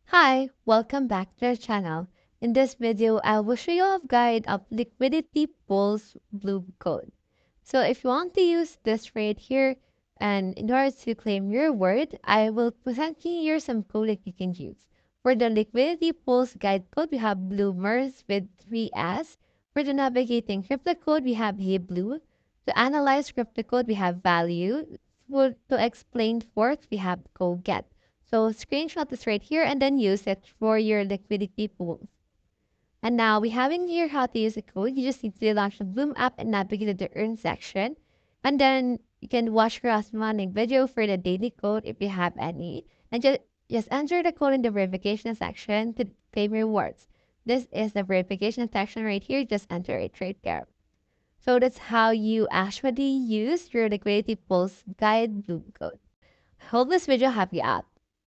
Hi, welcome back to our channel. In this video, I will show you a guide of Liquidity Pulse Blue code. So if you want to use this right here, and in order to claim your word, I will present you here some code that you can use. For the Liquidity Pulse guide code, we have Bloomers with 3S. For the navigating crypto code, we have Hey Blue. To analyze crypto code, we have Value. To explain forth, we have Go Get. So screenshot this right here and then use it for your liquidity pools. And now we have in here how to use the code. You just need to launch the Bloom app and navigate to the earn section. And then you can watch corresponding video for the daily code if you have any. And just enter the code in the verification section to claim rewards. This is the verification section right here. Just enter it right there. So that's how you actually use your liquidity pulse guide Bloom code. Hope this video helped you out.